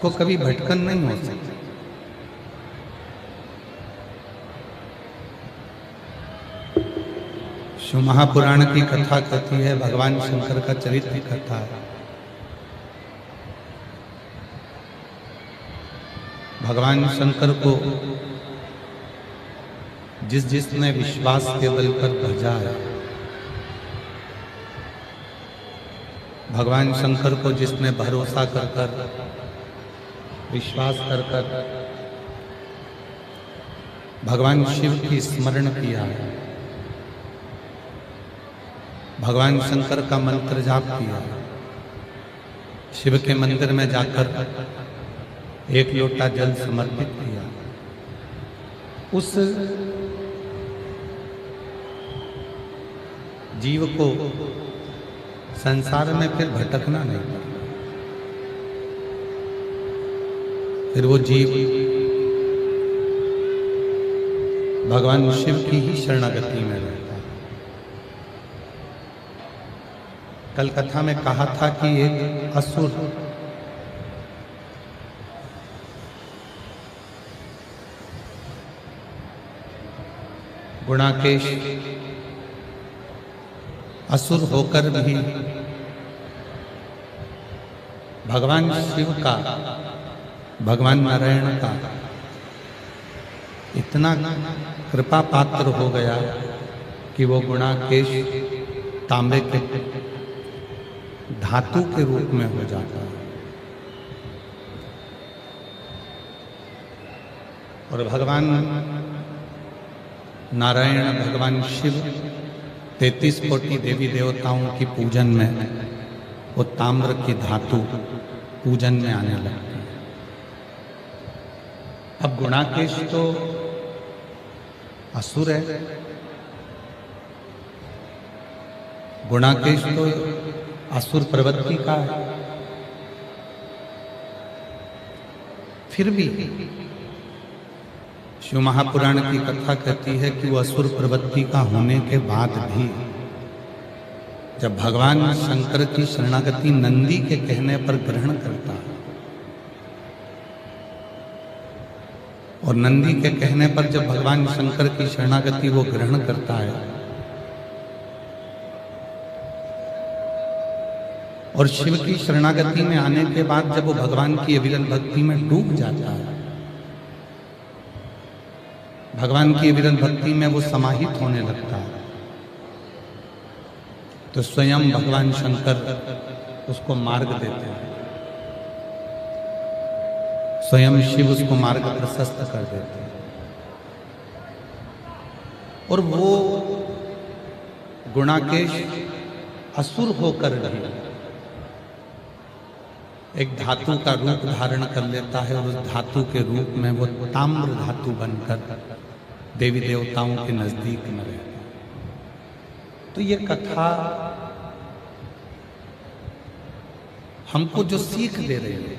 जिसको कभी भटकन नहीं हो सकती। शिव महापुराण की कथा कहती है, भगवान शंकर का चरित्र कथा है। भगवान शंकर को जिसने विश्वास के बल पर भजा है, भगवान शंकर को जिसने भरोसा कर विश्वास कर भगवान शिव की स्मरण किया है, भगवान शंकर का मंत्र जाप किया, शिव के मंदिर में जाकर एक लोटा जल समर्पित किया, उस जीव को संसार में फिर भटकना नहीं पड़ता। फिर वो जीव भगवान शिव की ही शरणागति में रहता है। कल कथा में कहा था कि एक असुर गुणाकेश असुर होकर भी भगवान शिव का, भगवान नारायण का इतना कृपा पात्र हो गया कि वो गुणाकेश तांबे के धातु के रूप में हो जाता है। और भगवान नारायण, भगवान शिव 33 कोटि देवी देवताओं की पूजन में वो ताम्र की धातु पूजन में आने लगती है। अब गुणाकेश तो असुर है, गुणाकेश तो असुर प्रवृत्ति का है, फिर भी शिव महापुराण की कथा कहती है कि वो असुर प्रवृत्ति का होने के बाद भी जब भगवान शंकर की शरणागति नंदी के कहने पर ग्रहण करता है, और नंदी के कहने पर जब भगवान शंकर की शरणागति वो ग्रहण करता है और शिव की शरणागति में आने के बाद जब वो भगवान की अविरल भक्ति में डूब जाता है, भगवान की अविरल भक्ति में वो समाहित होने लगता है, तो स्वयं भगवान शंकर उसको मार्ग देते हैं, स्वयं शिव उसको मार्ग प्रशस्त कर देते हैं। और वो गुणाकेश असुर होकर भी एक धातु का रूप धारण कर लेता है, और उस धातु के रूप में वो ताम्र धातु बनकर देवी देवताओं के नजदीक में रहता है। तो ये कथा हमको जो सीख दे रही है,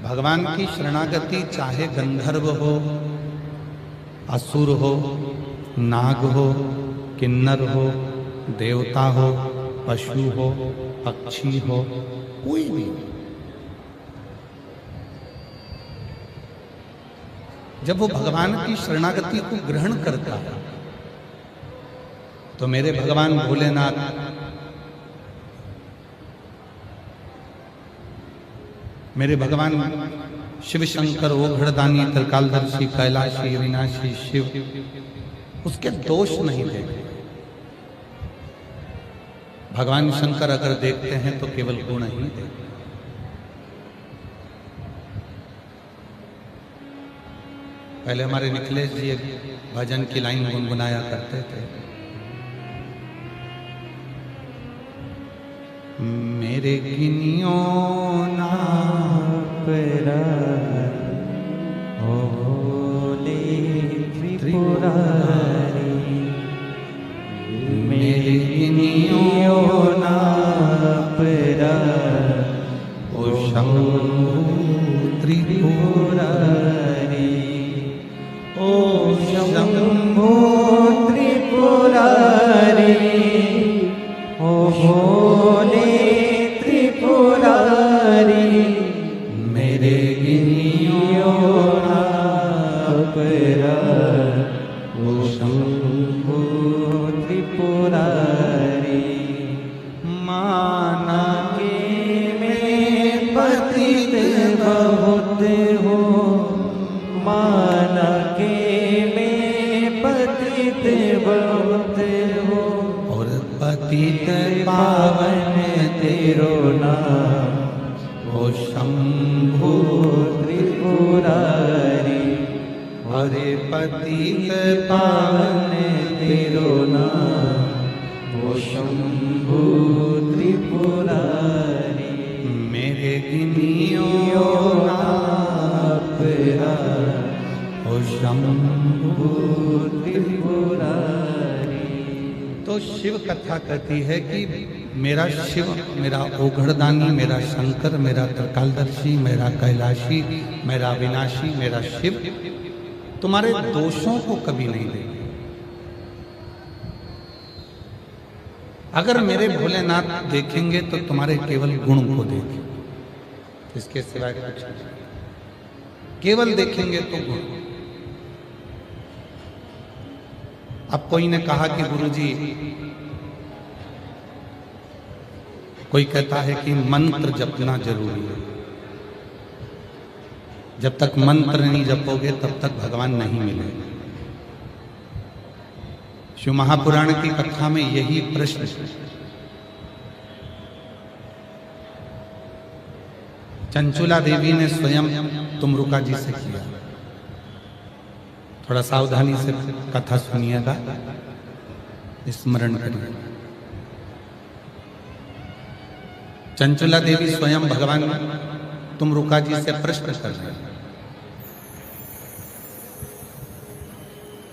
भगवान की शरणागति चाहे गंधर्व हो, असुर हो, नाग हो, किन्नर हो, देवता हो, पशु हो, पक्षी हो, कोई भी, जब वो भगवान की शरणागति को ग्रहण करता है तो मेरे भगवान भोलेनाथ, मेरे भगवान शिव शंकर, ओघड़दानी, त्रिकालदर्शी, कैलाशी, अविनाशी शिव उसके दोष नहीं देखे। भगवान शंकर अगर देखते हैं तो केवल गुण ही देखते। पहले हमारे निखिलेश जी एक भजन की लाइन गुनगुनाया करते थे, मेरे गिनियो ना पेरा भोले त्रिपुरारी, मेरे गिनियो ना पेरा ओ शंभु त्रिपुरारी, ओ शंभु त्रिपुरारी, ओ भोले त्रिपुरारी, पतित बहुत हो, माना के में पतित बहुत हो। और पतित पावन तेरो नाम, हो शंभु त्रिपुरारी। हरे पतित पावन तेरो नाम, वो शंभु त्रिपुरारी। मेरे गिनियो आपरा, हो शंभु त्रिपुरारी। तो शिव कथा कहती है कि मेरा शिव, मेरा ओघड़दानी, मेरा शंकर, मेरा त्रिकालदर्शी, मेरा कैलाशी, मेरा विनाशी, मेरा शिव तुम्हारे दोषों को कभी नहीं देंगे। अगर मेरे भोलेनाथ देखेंगे तो तुम्हारे केवल गुण को देखेंगे, इसके सिवाय कुछ नहीं। केवल देखेंगे तो गुण। अब कोई ने कहा कि गुरुजी, कोई कहता है कि मंत्र जपना जरूरी है, जब तक मंत्र नहीं जपोगे तब तक भगवान नहीं मिलेगा। शिव महापुराण की कथा में यही प्रश्न चंचुला देवी ने स्वयं तुमरुका जी से किया। थोड़ा सावधानी से कथा सुनिएगा, स्मरण करिए। चंचुला देवी स्वयं भगवान तुमरुका जी से प्रश्न कर रहे हैं।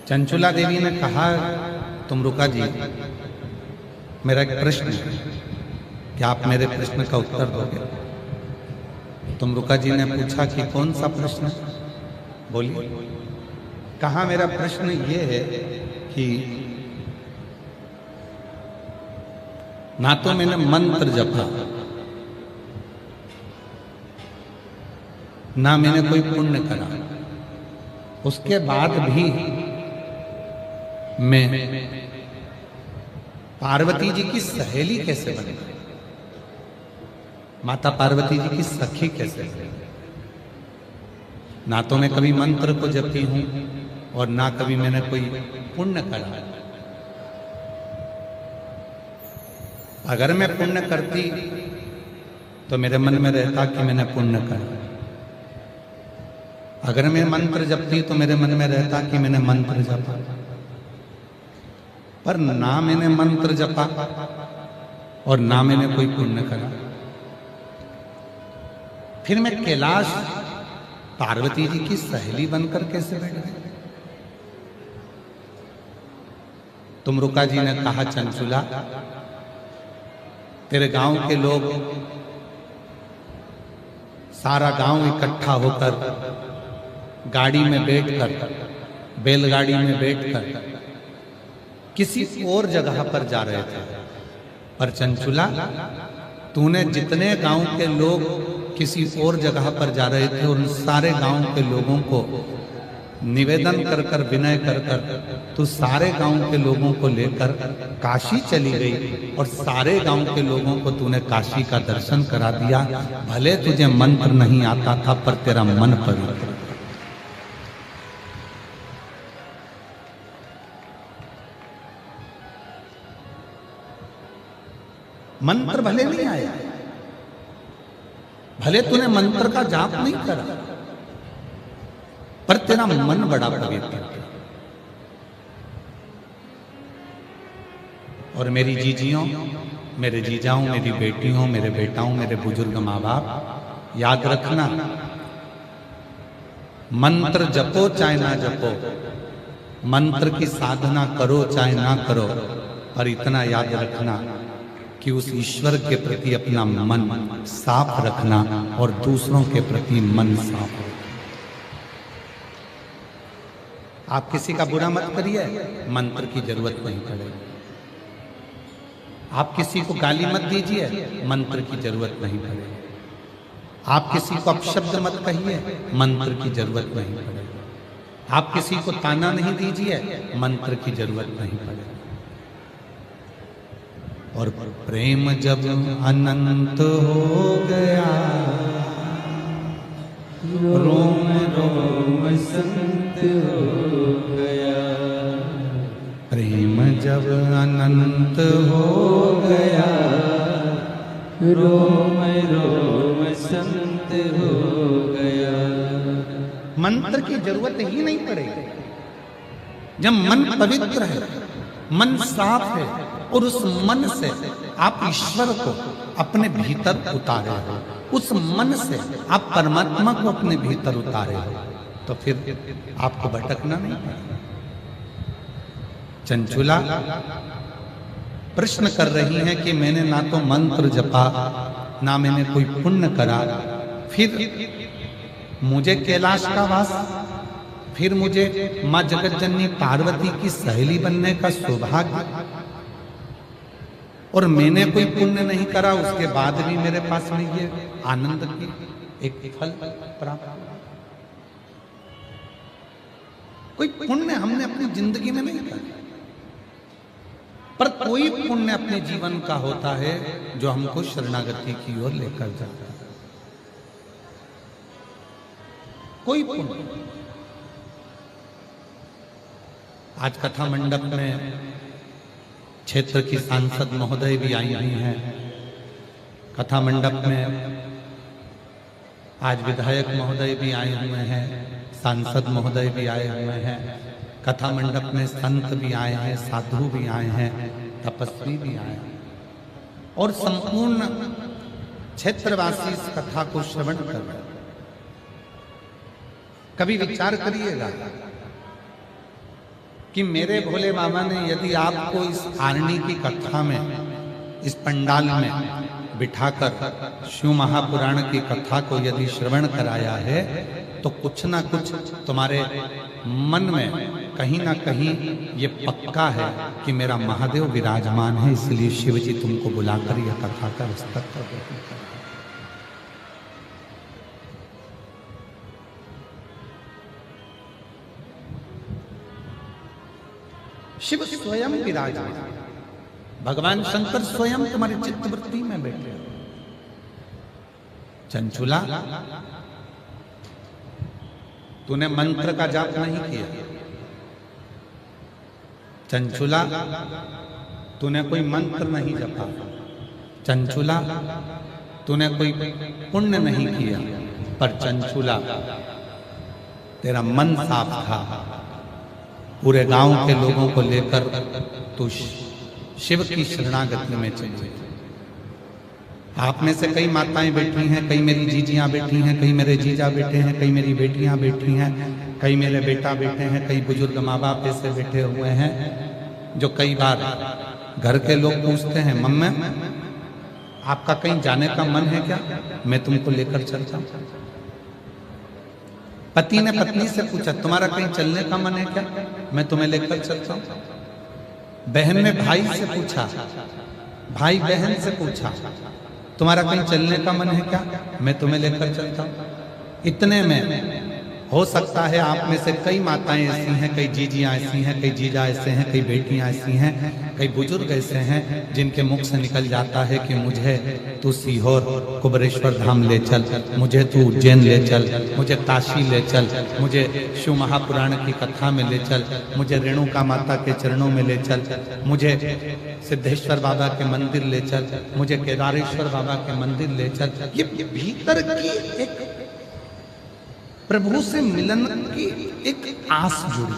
चंचुला देवी ने कहा, तुमरुका जी, मेरा एक प्रश्न है, क्या आप मेरे प्रश्न का उत्तर दोगे? तुमरुका जी ने पूछा कि कौन सा प्रश्न? बोलिए। कहा, मेरा प्रश्न ये है कि ना तो मैंने मंत्र जपा, ना मैंने कोई पुण्य करा, उसके बाद भी मैं पार्वती जी की सहेली कैसे बन गई? माता पार्वती जी की सखी कैसे बन गई? ना तो मैं कभी मंत्र को जपी हूं और ना कभी मैंने कोई पुण्य करा। अगर मैं पुण्य करती तो मेरे मन में रहता कि मैंने पुण्य करा। अगर मैं मंत्र जपती तो मेरे मन में रहता कि मैंने मंत्र जपा। पर ना मैंने मंत्र जपा और ना मैंने कोई पुण्य करा। फिर मैं कैलाश पार्वती जी की सहेली बनकर कैसे बैठ गई? तुमरुका जी ने कहा, चंचुला, तेरे गांव के लोग, सारा गांव इकट्ठा होकर गाड़ी में बैठकर, बैलगाड़ी में बैठकर किसी और जगह पर जा रहे थे। पर चंचुला, तूने जितने गांव के लोग किसी और जगह पर जा रहे थे, उन सारे गांव के लोगों को निवेदन कर कर, विनय कर कर, तू सारे गांव के लोगों को लेकर काशी चली गई और सारे गांव के लोगों को तूने काशी का दर्शन करा दिया। भले तुझे मंत्र नहीं आता था, पर तेरा मन पवित्र। मंत्र भले नहीं आया, भले तूने मंत्र का जाप नहीं करा, पर तेरा मन बड़ा पवित्र। और मेरी जीजियों, मेरे जीजाओं, मेरी बेटियों, मेरे बेटाओं, मेरे बुजुर्ग माँ बाप, याद रखना, मंत्र जपो चाहे ना जपो, मंत्र की साधना करो चाहे ना करो, पर इतना याद रखना कि उस ईश्वर के प्रति अपना मन साफ रखना और दूसरों के प्रति मन साफ रखना। आप किसी का बुरा मत करिए, मंत्र की जरूरत नहीं पड़ेगी। आप किसी को गाली मत दीजिए, मंत्र की जरूरत नहीं पड़ेगी। आप किसी को अपशब्द मत कहिए, मंत्र की जरूरत नहीं पड़ेगी। आप किसी को ताना नहीं दीजिए, मंत्र की जरूरत नहीं पड़ेगी। और प्रेम जब अनंत हो गया संत हो गया, रोम रोम संत हो गया। मंत्र की जरूरत ही नहीं पड़ेगी। जब मन पवित्र है, मन साफ है, और उस मन से आप ईश्वर को अपने भीतर उतारे हो, उस मन से आप परमात्मा को अपने भीतर उतारे हो, तो फिर आपको भटकना नहीं पड़ेगा। चंचुला प्रश्न कर रही है कि मैंने ना तो मंत्र जपा, ना मैंने कोई पुण्य करा, फिर मुझे कैलाश का वास, फिर मुझे मां जगत जननी पार्वती की सहेली बनने का सौभाग्य, और मैंने कोई पुण्य नहीं करा, उसके बाद भी मेरे पास में ये आनंद की एक फल प्राप्त हुआ। कोई पुण्य हमने अपनी जिंदगी में नहीं करा, पर कोई पुण्य अपने जीवन का होता है जो हमको शरणागति की ओर लेकर जाता है। कोई पुण्य। आज कथा मंडप में क्षेत्र की सांसद महोदय भी आई हुई हैं। कथा मंडप में आज विधायक महोदय भी आए हुए हैं, सांसद महोदय भी आए हुए हैं। कथा मंडप में संत भी आए हैं, साधु भी आए हैं, तपस्वी भी आए हैं, और संपूर्ण क्षेत्रवासी इस कथा को श्रवण कर रहे हैं। कभी विचार करिएगा कि मेरे भोले बाबा ने यदि आपको इस आरणी की कथा में, इस पंडाल में बिठाकर शिव महापुराण की कथा को यदि श्रवण कराया है, तो कुछ ना कुछ तुम्हारे मन में कहीं ना कहीं ये पक्का है कि मेरा महादेव विराजमान है, इसलिए शिव जी तुमको बुलाकर यह कथा का विस्तार कर देते हैं। शिव स्वयं विराजमान, भगवान शंकर स्वयं तुम्हारी चित्तवृत्ति में बैठे। चंचुला, तूने मंत्र का जाप नहीं किया। चंचुला, तूने कोई मंत्र नहीं जपा। चंचुला, तूने कोई पुण्य नहीं किया। पर चंचुला, तेरा मन साफ था। पूरे गांव के लोगों को लेकर तू शिव की शरणागति में चली। आप में से कई माताएं बैठी हैं, कई मेरी जीजियां बैठी हैं, कई मेरे जीजा बैठे हैं, कई मेरी बेटियां बैठी हैं, कई मेरे बेटा बैठे हैं, कई बुजुर्ग माँ बाप ऐसे बैठे हुए हैं जो कई बार घर के लोग पूछते हैं, मम्मा आपका कहीं जाने का मन है क्या, मैं तुमको लेकर चलता हूं। पति ने पत्नी से पूछा, तुम्हारा कहीं चलने का मन है क्या, मैं तुम्हें लेकर चलता हूं। बहन ने भाई से पूछा, भाई बहन से पूछा, तुम्हारा कहीं चलने का मन है क्या, मैं तुम्हें लेकर चलता हूं। इतने में हो सकता है आप में से कई माताएं ऐसी हैं, कई जीजियां ऐसी हैं, कई जीजा ऐसे हैं, कई बेटियां ऐसी हैं, कई बुजुर्ग ऐसे हैं जिनके मुख से निकल जाता है कि मुझे तू सीहोर कुबरेश्वर धाम ले चल, मुझे तू उज्जैन ले चल, मुझे काशी ले चल, मुझे शिव महापुराण की कथा में ले चल, मुझे रेणुका माता के चरणों में ले चल, मुझे सिद्धेश्वर बाबा के मंदिर ले चल, मुझे केदारेश्वर बाबा के मंदिर ले चल। ये भीतर की एक प्रभु से मिलन की एक आस जुड़ी।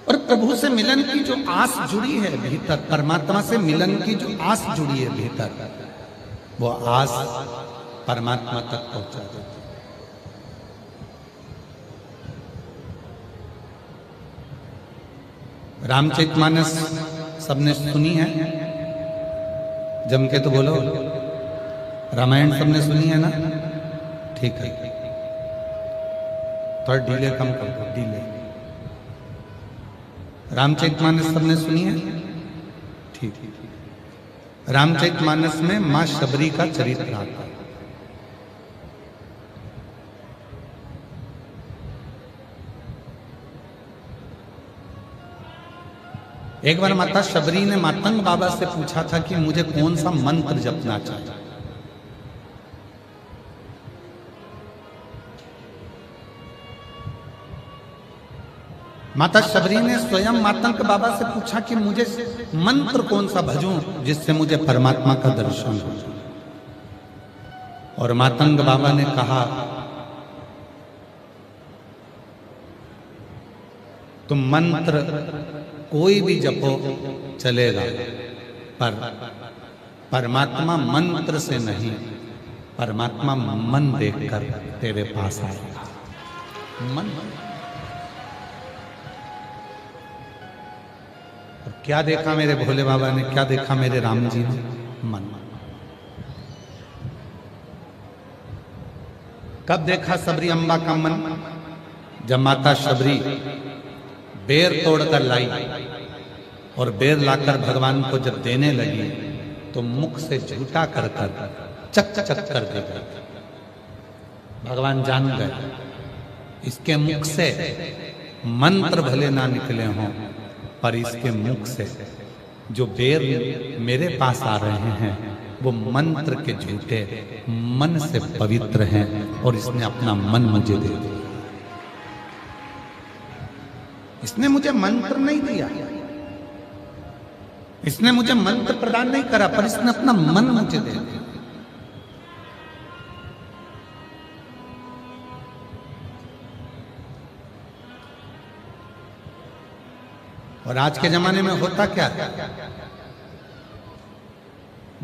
और प्रभु से मिलन की जो आस जुड़ी है भीतर, परमात्मा से मिलन की जो आस जुड़ी है भीतर, वो आस परमात्मा तक पहुंचा देती है। रामचरितमानस सबने सुनी है, जम के तो बोलो। रामायण सबने सुनी है ना, ठीक है, थोड़ा डीले कम कर दो, डीले। रामचरितमानस सबने सुनी है, ठीक। रामचरितमानस में मां शबरी का चरित्र आता है। एक बार माता शबरी ने मातंग बाबा से पूछा था कि मुझे कौन सा मंत्र जपना चाहिए। माता शबरी ने स्वयं मातंग बाबा से पूछा कि मुझे मंत्र कौन सा भजूं जिससे मुझे परमात्मा का दर्शन हो। और मातंग बाबा ने कहा, तुम मंत्र कोई भी जपो चलेगा, पर परमात्मा मंत्र से नहीं, परमात्मा मन देखकर तेरे पास आएगा। मन। और क्या देखा मेरे भोले बाबा ने, क्या देखा मेरे राम जी ने? मन। कब देखा सबरी अम्बा का मन? जब माता शबरी बेर तोड़कर लाई और बेर लाकर भगवान को जब देने लगी तो मुख से झूठा कर कर चक चक कर दे गए। भगवान जान गए इसके मुख से मंत्र भले ना निकले हों, पर इसके मुख से जो बेर मेरे पास आ रहे हैं वो मंत्र के झूठे मन से पवित्र हैं, और इसने अपना मन मुझे दे दिया। इसने मुझे मंत्र नहीं दिया, इसने मुझे मंत्र प्रदान नहीं करा, पर इसने अपना मन मुझे दे दिया। और आज के जमाने में होता क्या है,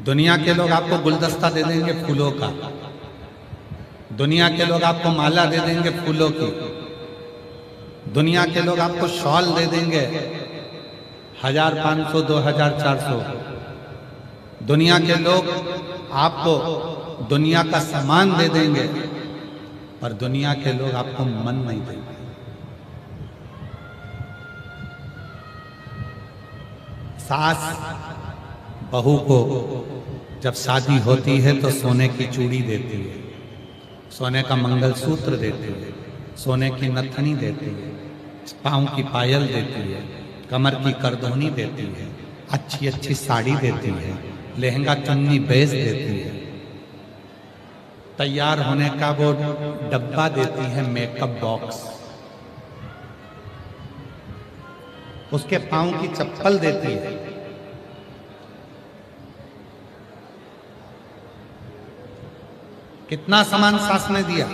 दुनिया के लोग आपको गुलदस्ता दे देंगे फूलों का, दुनिया के लोग आपको माला दे देंगे फूलों की, दुनिया के लोग आपको शॉल दे देंगे 1500, 2000, 400। दुनिया के लोग आपको दुनिया का सामान दे देंगे, पर दुनिया के लोग आपको मन नहीं देंगे। सास बहू को जब शादी होती है तो सोने की चूड़ी देती है, सोने का मंगलसूत्र देती है, सोने की नथनी देती है, पाँव की पायल देती है, कमर की करधोनी देती है, अच्छी अच्छी साड़ी देती है, लहंगा चुन्नी बेच देती है, तैयार होने का वो डब्बा देती है, मेकअप बॉक्स, उसके पाँव की चप्पल देती है। कितना सामान सास ने दिया।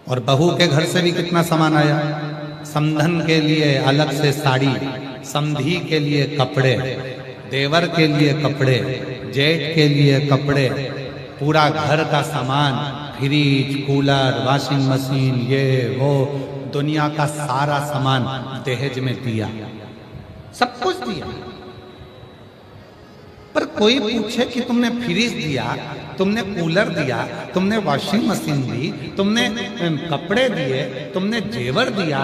और बहू के घर से भी कितना सामान आया। समधन के लिए अलग से साड़ी, समधी के लिए कपड़े, देवर के लिए कपड़े, जेठ के लिए कपड़े, पूरा घर का सामान, फ्रिज, कूलर, वॉशिंग मशीन, ये वो दुनिया का सारा सामान दहेज में दिया, सब कुछ दिया। पर कोई पूछे कि तुमने फ्रिज दिया, तुमने कूलर दिया, तुमने वॉशिंग मशीन दी, तुमने कपड़े दिए, तुमने जेवर दिया,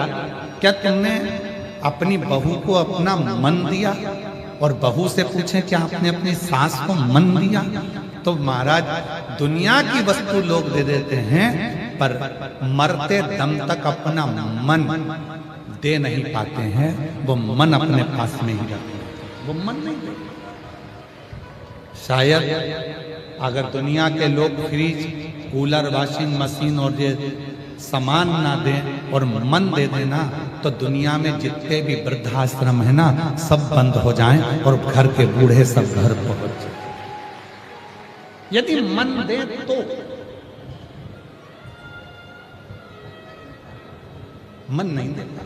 क्या तुमने अपनी बहू को अपना मन दिया? और बहू से पूछे क्या आपने अपनी सास को मन दिया? तो महाराज दुनिया की वस्तु लोग दे देते हैं, पर मरते दम तक अपना मन दे नहीं पाते हैं। वो मन अपने पास में ही रखते हैं, वो मन नहीं देते। शायद अगर दुनिया के लोग फ्रिज, कूलर, वॉशिंग मशीन और ये सामान ना दें और मन दे देना, तो दुनिया में जितने भी वृद्धाश्रम है ना, सब बंद हो जाएं और घर के बूढ़े सब घर पहुंच जाए। यदि मन दे तो मन नहीं देता।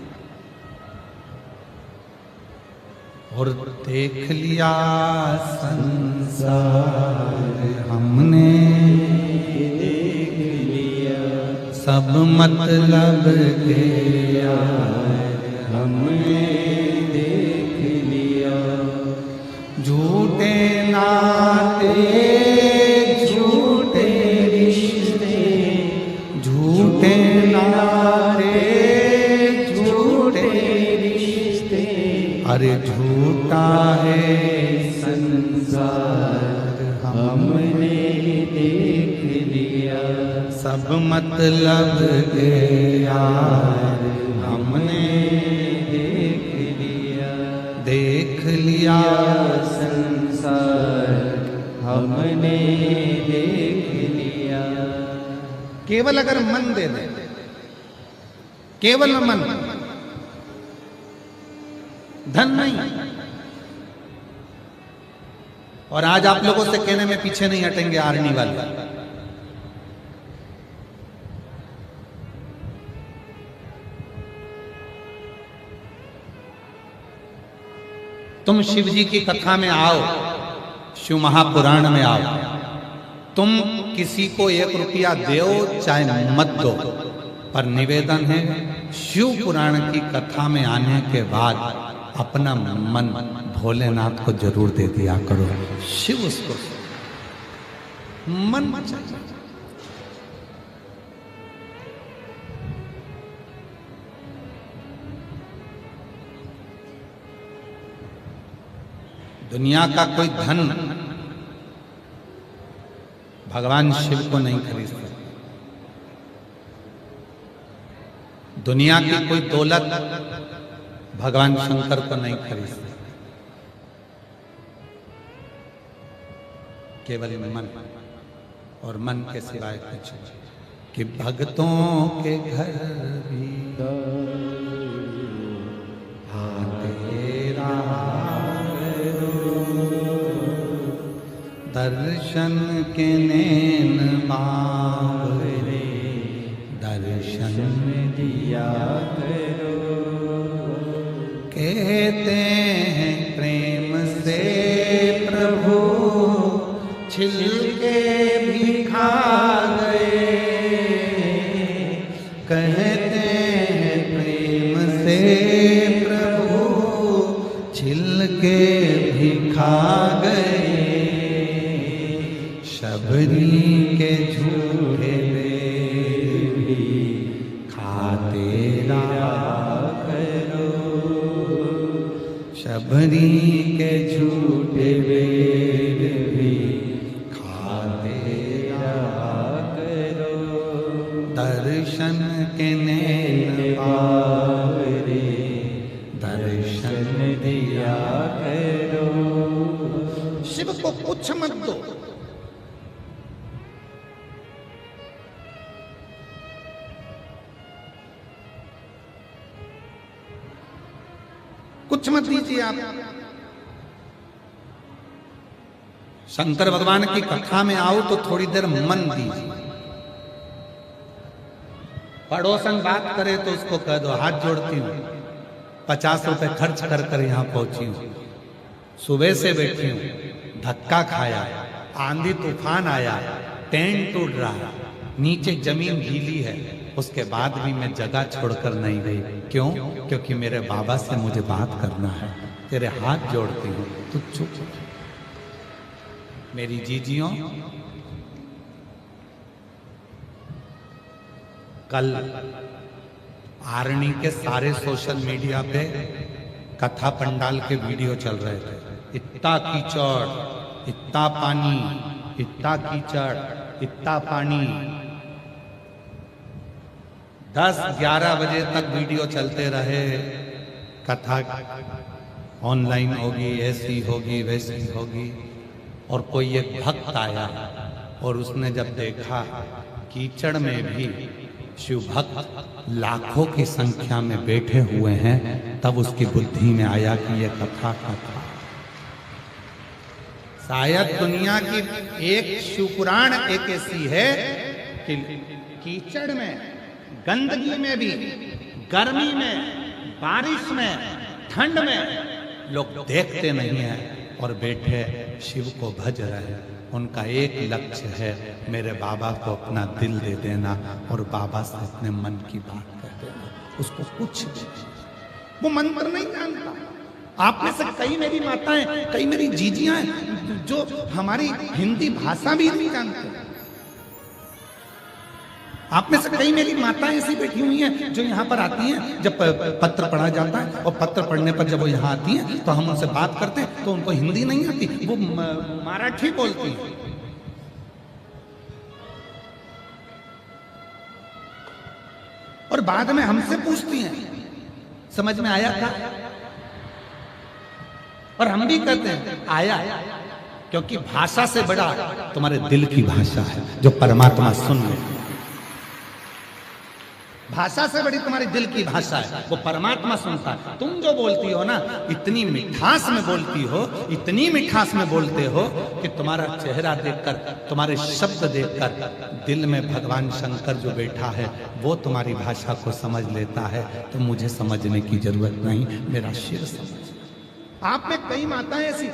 और देख लिया संसार हमने, देख लिया सब मतलब के यार हमने, देख लिया झूठे नाते, झूठे रिश्ते, झूठे नाते, झूठे रिश्ते, अरे झूठा है संसार हमने देख लिया, सब मतलब के यार हमने देख लिया। लिया। संसार हमने देख लिया। केवल अगर मन दे दे, केवल मन, धन नहीं। और आज आप लोगों से कहने में पीछे नहीं हटेंगे आर्मी वाले। तुम शिव जी की कथा में आओ, शिव महापुराण में आओ, तुम किसी को 1 रुपया दो चाहे मत दो, पर निवेदन है शिव पुराण की कथा में आने के बाद अपना मन भोलेनाथ को जरूर दे दिया करो। शिव उसको मन चाहिए। दुनिया का कोई धन भगवान शिव को नहीं खरीद सकता। दुनिया की कोई दौलत भगवान शंकर को नहीं खरीद सकता। केवल मन, और मन के सिवाय कुछ नहीं। कि भक्तों के घर भी तेरा दर्शन के नैन बाबरे, दर्शन दिया करो। कहते हैं प्रेम से प्रभु छिलके भी खा गए। कहते हैं प्रेम से प्रभु छिलके भी खा गए। शबरी के झूठे वेद भी खाते रहा करो। शबरी के झूठे वेद भी खाते रहा करो। दर्शन के नैन बाबरे, दर्शन दिया करो। शिव को कुछ मत दो, कुछ मत दीजिए आप। शंकर भगवान की कथा में आओ तो थोड़ी देर मन दीजिए। पड़ोसन बात करे तो उसको कह दो हाथ जोड़ती हूँ, 50 रुपए खर्च कर कर यहाँ पहुंची हूँ, सुबह से बैठी हूँ, धक्का खाया, आंधी तूफान आया, टेंट टूट रहा, नीचे जमीन गीली है, उसके बाद भी मैं जगह छोड़कर नहीं गई। क्यों? क्योंकि मेरे बाबा से मुझे बात करना है। तेरे हाथ जोड़ती हूँ, तू चुप। मेरी जीजियों, कल आरणी के सारे सोशल मीडिया पे कथा पंडाल के वीडियो चल रहे थे। इतना कीचड़, इतना पानी, इतना कीचड़, इतना पानी। 10-11 बजे तक वीडियो चलते रहे। कथा ऑनलाइन होगी, ऐसी होगी, वैसी होगी। और कोई एक भक्त आया और उसने जब देखा कीचड़ में भी शिव भक्त लाखों की संख्या में बैठे हुए हैं, तब उसकी बुद्धि में आया कि यह कथा कथा शायद दुनिया की एक शिवपुराण एक ऐसी है कि कीचड़ में, गंदगी में भी, गर्मी में, बारिश में, ठंड में लोग देखते नहीं हैं और बैठे शिव को भज रहे हैं। उनका एक लक्ष्य है, मेरे बाबा को अपना दिल दे देना और बाबा से अपने मन की बात कर देना। उसको कुछ वो मंत्र नहीं जानता। आप में से कई मेरी माताएं, कई मेरी जीजियां हैं जो हमारी हिंदी भाषा भी नहीं जानते। आप में से कई मेरी माताएं ऐसी बैठी हुई हैं जो यहाँ पर आती हैं, जब पत्र पढ़ा जाता है और पत्र पढ़ने पर जब वो यहाँ आती हैं तो हम उनसे बात करते हैं तो उनको हिंदी नहीं आती, वो मराठी बोलती हैं। और बाद में हमसे पूछती हैं, समझ में आया क्या? और हम भी कहते हैं आया, क्योंकि भाषा से बड़ा तुम्हारे दिल की भाषा है जो परमात्मा सुन ले। भाषा से बड़ी तुम्हारे दिल की भाषा है, वो परमात्मा सुनता है। तुम जो बोलती हो ना, इतनी मिठास में बोलती हो, इतनी मिठास में बोलते हो कि तुम्हारा चेहरा देखकर, तुम्हारे शब्द देखकर दिल में भगवान शंकर जो बैठा है वो तुम्हारी भाषा को समझ लेता है। तो मुझे समझने की जरूरत नहीं, मेरा शिव समझ। आप में कई माताएं ऐसी,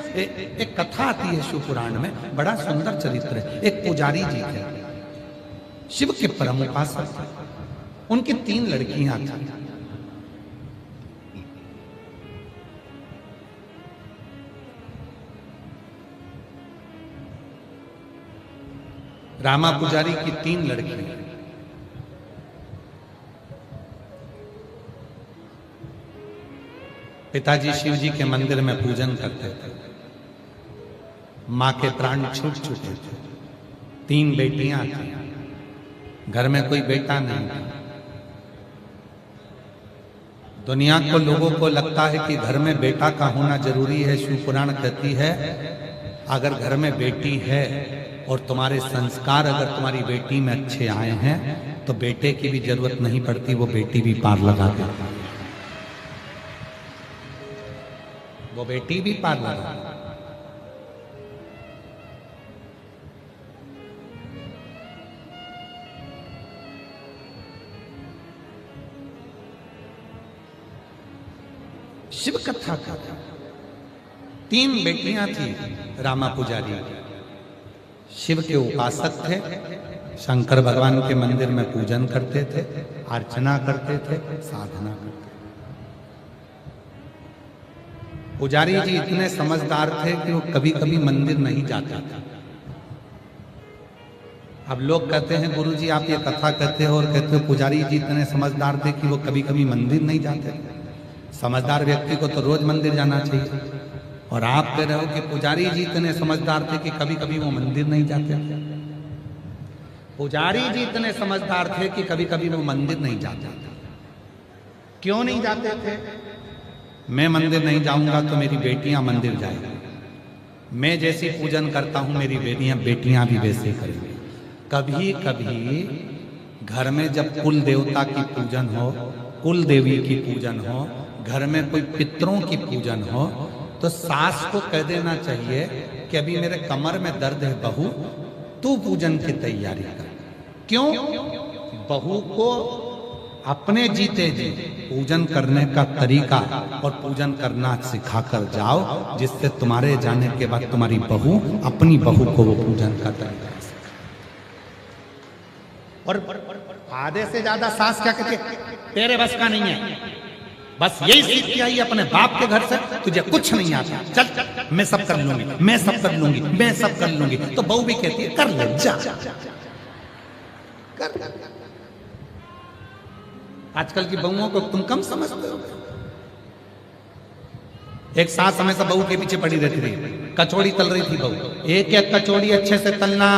एक कथा आती है शिव पुराण में, बड़ा सुंदर चरित्र है। एक पुजारी जी थे, शिव के परम उपासक थे, उनकी 3 लड़कियां थी। रामा पुजारी की 3 लड़कियां। पिताजी शिव जी के मंदिर में पूजन करते थे, मां के प्राण छूट चुके थे, 3 बेटियां थी, घर में कोई बेटा नहीं था। दुनिया को, लोगों को लगता है कि घर में बेटा का होना जरूरी है। शिव पुराण कहती है अगर घर में बेटी है और तुम्हारे संस्कार अगर तुम्हारी बेटी में अच्छे आए हैं तो बेटे की भी जरूरत नहीं पड़ती, वो बेटी भी पार लगा देती है, वो बेटी भी पार लगा। शिव कथा का 3 बेटियां थी रामा पुजारी, शिव के उपासक थे, शंकर भगवान के मंदिर में पूजन करते थे, अर्चना करते थे, साधना करते थे। पुजारी जी इतने समझदार थे कि वो कभी कभी मंदिर नहीं जाते थे। अब लोग कहते हैं गुरुजी आप ये कथा कहते हो और कहते हो पुजारी जी इतने समझदार थे कि वो कभी कभी मंदिर नहीं जाते थे। समझदार व्यक्ति को तो रोज मंदिर जाना चाहिए, और आप कह रहे हो कि पुजारी जी इतने समझदार थे कि कभी कभी वो मंदिर नहीं जाते थे। पुजारी जी इतने समझदार थे कि कभी कभी वो मंदिर नहीं जाते थे। क्यों नहीं जाते थे? मैं मंदिर नहीं जाऊंगा तो मेरी बेटियां मंदिर जाएंगी, मैं जैसी पूजन करता हूं मेरी बेटियां भी वैसे करेंगी। कभी कभी घर में जब कुल देवता की पूजन हो, कुल देवी की पूजन हो, घर में कोई पितरों की पूजन हो, तो सास को कह देना चाहिए कि अभी मेरे कमर में दर्द है बहू, तू पूजन की तैयारी कर। क्यों? बहू को अपने जीते जी पूजन करने का तरीका और पूजन करना सिखाकर जाओ, जिससे तुम्हारे जाने के बाद तुम्हारी बहू अपनी बहू को वो पूजन का तरीका सिखाए। और आधे से ज्यादा सास क्या कहती है, तेरे बस का नहीं है, बस यही सीख के आई अपने बाप के घर से, तुझे कुछ नहीं आता, चल मैं सब कर लूंगी, मैं सब कर लूंगी, मैं सब कर लूंगी। तो बहू भी कहती है कर ले, जा कर। आजकल की बहुओं को तुम कम समझते हो। एक सास हमेशा बहू के पीछे पड़ी रहती थी, कचौड़ी तल रही थी बहू, एक एक कचौड़ी अच्छे से तलना,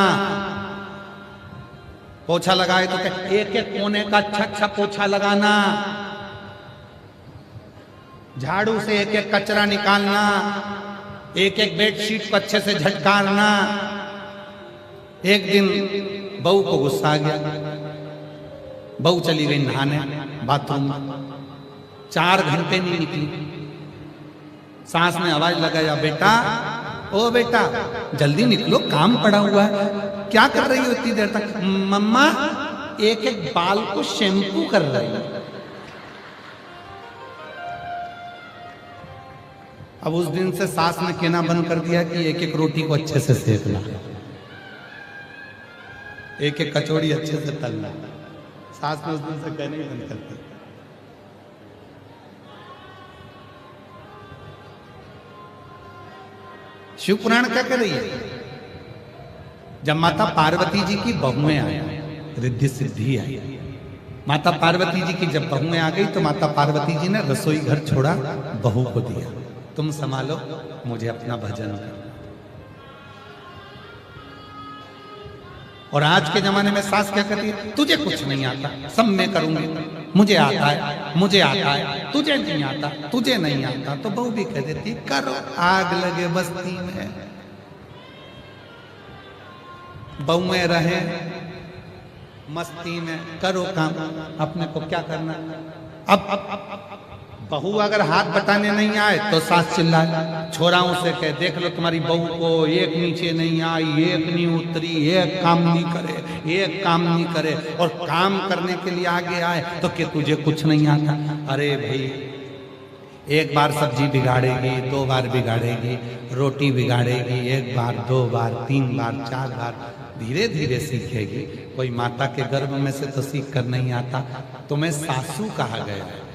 पोछा लगाए तो एक एक कोने का अच्छा पोछा लगाना, झाड़ू से एक एक कचरा निकालना, एक एक बेडशीट को अच्छे से झटकारना। एक दिन बहू को गुस्सा आ गया, बहू चली गई नहाने बाथरूम में, 4 घंटे नहीं निकली। सास ने आवाज लगाया, बेटा ओ बेटा जल्दी निकलो, काम पड़ा हुआ है। क्या कर रही हो इतनी देर तक? मम्मा एक एक बाल को शैम्पू कर रही है। अब उस दिन से सास ने कहना बंद कर दिया कि एक एक रोटी को अच्छे से सेकना, एक एक कचौड़ी अच्छे से तलना। सास ने उस दिन से कहना ही बंद कर दिया। शिव पुराण क्या कर रही है? जब माता पार्वती जी की बहुएं आई, रिद्धि सिद्धि आई, माता पार्वती जी की जब बहुएं आ गई तो माता पार्वती जी ने रसोई घर छोड़ा, बहू को दिया, तुम संभालो, मुझे अपना भजन करना। और आज के जमाने में सास क्या कहती है, तुझे कुछ नहीं आता, सब मैं करूंगी, मुझे आता है, मुझे आता है, तुझे नहीं आता, तुझे नहीं आता। तो बहू भी कह देती करो, आग लगे बस्ती में, बहुएं रहे मस्ती में, करो काम, अपने को क्या करना। अब बहू अगर हाथ बटाने नहीं आए तो सास चिल्लाए, छोराओं से कह देख लो तुम्हारी बहू को एक नीचे नहीं आई, एक नहीं उतरी, एक काम नहीं करे, एक काम नहीं करे, और काम करने के लिए आगे आए तो कि तुझे कुछ नहीं आता। अरे भाई, एक बार सब्जी बिगाड़ेगी, 2 बार बिगाड़ेगी, रोटी बिगाड़ेगी, 1 बार 2 बार 3 बार 4 बार, धीरे धीरे सीखेगी। कोई माता के गर्भ में से तो सीख कर नहीं आता। तुम्हें सासू कहा गया है,